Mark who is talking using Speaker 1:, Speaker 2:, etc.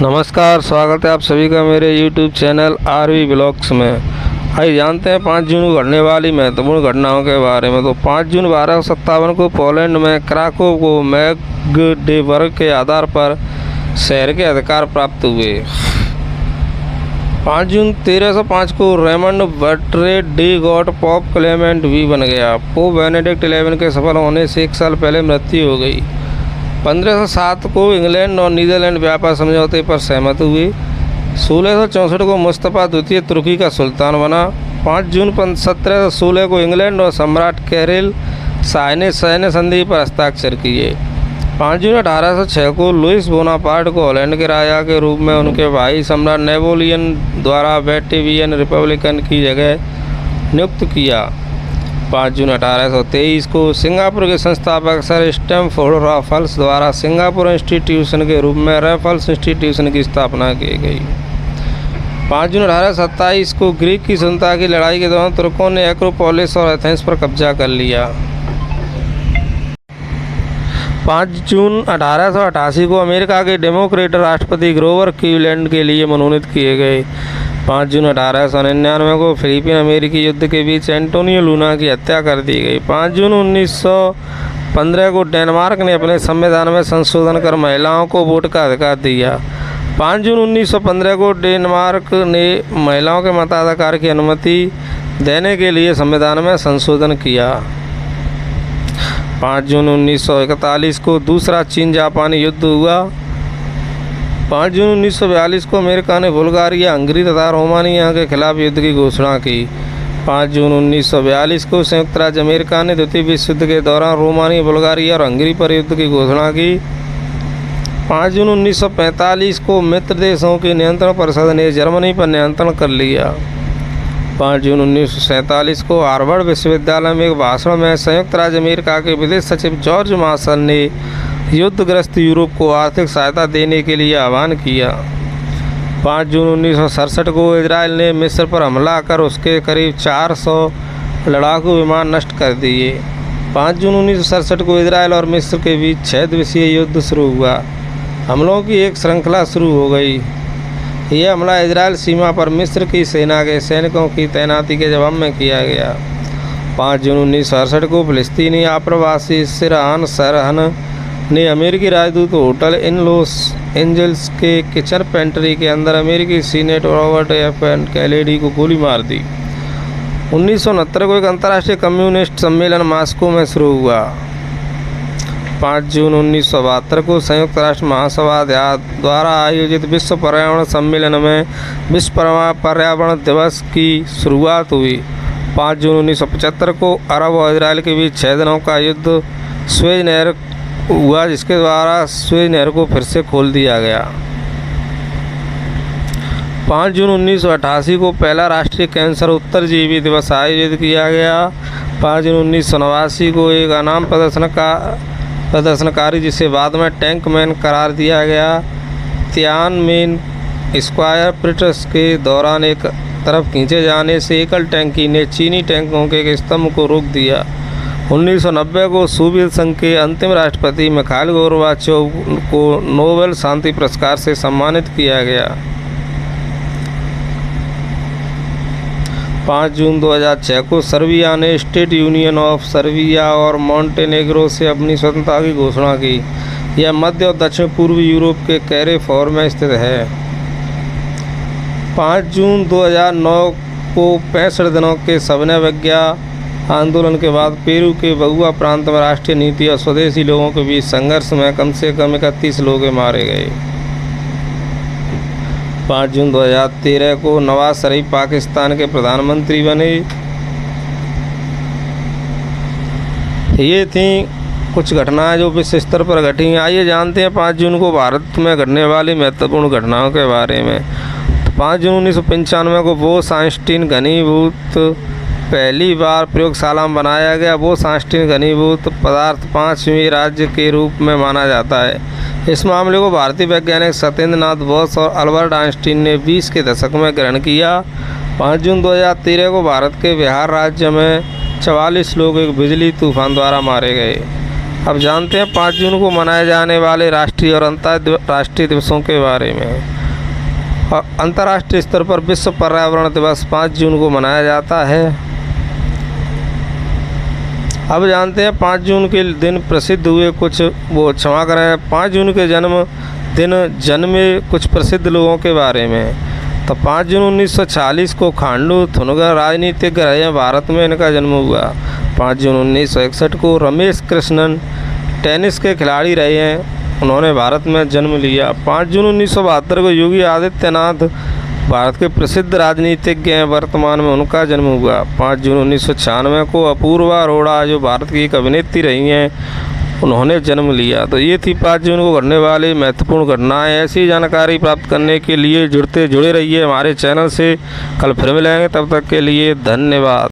Speaker 1: नमस्कार, स्वागत है आप सभी का मेरे YouTube चैनल आरवी ब्लॉग्स में। आइए जानते हैं 5 जून को घटने वाली महत्वपूर्ण घटनाओं के बारे में। तो 5 जून 1257 को पोलैंड में क्राकोव को मैग्डेबर्ग के आधार पर शहर के अधिकार प्राप्त हुए। 5 जून 1305 को Raymond Bertrand de Got Pope Clement V बन गया। पोप बेनेडिक्ट 11 के सफल होने से 1 साल पहले मृत्यु हो गई। 1507 को इंग्लैंड और नीदरलैंड व्यापार समझौते पर सहमत हुए। 1664 को मुस्तफ़ा द्वितीय तुर्की का सुल्तान बना। 5 जून 1716 को इंग्लैंड और सम्राट कैरिल शाह ने सैन्य संधि पर हस्ताक्षर किए। 5 जून 1806 को लुइस बोनापार्ट को हॉलैंड के राजा के रूप में उनके भाई सम्राट नेपोलियन द्वारा बैटावियन रिपब्लिकन की जगह नियुक्त किया। 5 जून 1823 को सिंगापुर के संस्थापक सर स्टैमफोर्ड राफल्स द्वारा सिंगापुर इंस्टीट्यूशन के रूप में राफल्स इंस्टीट्यूशन की स्थापना की गई। 5 जून 1827 को ग्रीक की स्वतंत्रता की लड़ाई के दौरान तुर्कों ने एक्रोपोलिस और एथेंस पर कब्जा कर लिया। 5 जून 1888 को अमेरिका के डेमोक्रेट राष्ट्रपति ग्रोवर क्लीवलैंड के लिए मनोनीत किए गए। 5 जून 1899 को फिलीपीन अमेरिकी युद्ध के बीच एंटोनियो लूना की हत्या कर दी गई। 5 जून 1915 को डेनमार्क ने अपने संविधान में संशोधन कर महिलाओं को वोट का अधिकार दिया। 5 जून 1915 को डेनमार्क ने महिलाओं के मताधिकार की अनुमति देने के लिए संविधान में संशोधन किया। 5 जून 1941 को दूसरा चीन जापानी युद्ध हुआ। 5 जून 1942 को अमेरिका ने बुल्गारिया, हंगरी तथा रोमानिया के खिलाफ युद्ध की घोषणा की। 5 जून 1942 को संयुक्त राज्य अमेरिका ने द्वितीय विश्व युद्ध के दौरान रोमानिया, बुल्गारिया और हंगरी पर युद्ध की घोषणा की। 5 जून 1945 को मित्र देशों की नियंत्रण परिषद ने जर्मनी पर नियंत्रण कर लिया। 5 जून 1947 को हार्वर्ड विश्वविद्यालय में एक भाषण में संयुक्त राज्य अमेरिका के विदेश सचिव जॉर्ज मार्शल ने युद्धग्रस्त यूरोप को आर्थिक सहायता देने के लिए आह्वान किया। 5 जून 1967 को इजराइल ने मिस्र पर हमला कर उसके करीब 400 लड़ाकू विमान नष्ट कर दिए। 5 जून 1967 को इजराइल और मिस्र के बीच 6 दिवसीय युद्ध शुरू हुआ। हमलों की एक श्रृंखला शुरू हो गई। यह हमला इजराइल सीमा पर मिस्र की सेना के सैनिकों की तैनाती के जवाब में किया गया। 5 जून 1968 को फिलिस्तीनी आप्रवासी सिरहान सरहन ने अमेरिकी राजदूत होटल इन लॉस एंजल्स के किचन पेंट्री के अंदर अमेरिकी सीनेटर रॉबर्ट एफ कैनेडी को गोली मार दी। 1969 को एक अंतर्राष्ट्रीय कम्युनिस्ट सम्मेलन मॉस्को में शुरू हुआ। 5 जून 1972 को संयुक्त राष्ट्र महासभा द्वारा आयोजित विश्व पर्यावरण सम्मेलन में विश्व पर्यावरण दिवस की शुरुआत हुई। 5 जून 1975 को अरब और इजराइल के बीच 6 दिनों का युद्ध सुएज नहर हुआ, जिसके द्वारा सुएज नहर को फिर से खोल दिया गया। 5 जून 1988 को पहला राष्ट्रीय कैंसर उत्तरजीवी दिवस आयोजित किया गया। 5 जून 1989 को एक अनाम प्रदर्शनकारी जिसे बाद में टैंक मैन करार दिया गया, तियानमेन स्क्वायर प्रोटेस्ट के दौरान एक तरफ खींचे जाने से एकल टैंकी ने चीनी टैंकों के एक स्तंभ को रोक दिया। 1990 को सोवियत संघ के अंतिम राष्ट्रपति मिखाइल गोर्बाचोव को नोबेल शांति पुरस्कार से सम्मानित किया गया। 5 जून 2006 को सर्बिया ने स्टेट यूनियन ऑफ सर्बिया और मॉन्टेनेग्रो से अपनी स्वतंत्रता की घोषणा की। यह मध्य और दक्षिण पूर्वी यूरोप के कैरेफोर में स्थित है। 5 जून 2009 को 65 दिनों के सविनय अवज्ञा आंदोलन के बाद पेरू के बगुआ प्रांत में राष्ट्रीय नीति और स्वदेशी लोगों के बीच संघर्ष में कम से कम 31 लोग मारे गए। 5 जून 2013 को नवाज शरीफ पाकिस्तान के प्रधानमंत्री बने। ये थी कुछ घटनाएं जो विश्व स्तर पर घटी। आइए जानते हैं 5 जून को भारत में घटने वाली महत्वपूर्ण घटनाओं के बारे में। 5 जून 1995 को बोस आइंस्टीन घनीभूत पहली बार प्रयोगशाला में बनाया गया। बोस आइंस्टीन घनीभूत पदार्थ 5वें राज्य के रूप में माना जाता है। इस मामले को भारतीय वैज्ञानिक सत्येंद्र नाथ बोस और अल्बर्ट आइंस्टीन ने 20 के दशक में ग्रहण किया। 5 जून 2013 को भारत के बिहार राज्य में 44 लोग एक बिजली तूफान द्वारा मारे गए। अब जानते हैं 5 जून को मनाए जाने वाले राष्ट्रीय और अंतर्राष्ट्रीय दिवसों के बारे में। अंतर्राष्ट्रीय स्तर पर विश्व पर्यावरण दिवस 5 जून को मनाया जाता है। अब जानते हैं 5 जून के दिन प्रसिद्ध हुए कुछ, वो क्षमा करें, 5 जून के जन्मे कुछ प्रसिद्ध लोगों के बारे में। तो 5 जून 1940 को खांडू थुनगा राजनीतिज्ञ रहे हैं भारत में, इनका जन्म हुआ। 5 जून 1961 को रमेश कृष्णन टेनिस के खिलाड़ी रहे हैं, उन्होंने भारत में जन्म लिया। 5 जून 1972 को योगी आदित्यनाथ भारत के प्रसिद्ध राजनीतिज्ञ हैं, वर्तमान में उनका जन्म हुआ। 5 जून 1996 को अपूर्वा अरोड़ा जो भारत की एक अभिनेत्री रही हैं, उन्होंने जन्म लिया। तो ये थी 5 जून को घटने वाली महत्वपूर्ण घटनाएं। ऐसी जानकारी प्राप्त करने के लिए जुड़े रहिए हमारे चैनल से। कल फिर मिलेंगे, तब तक के लिए धन्यवाद।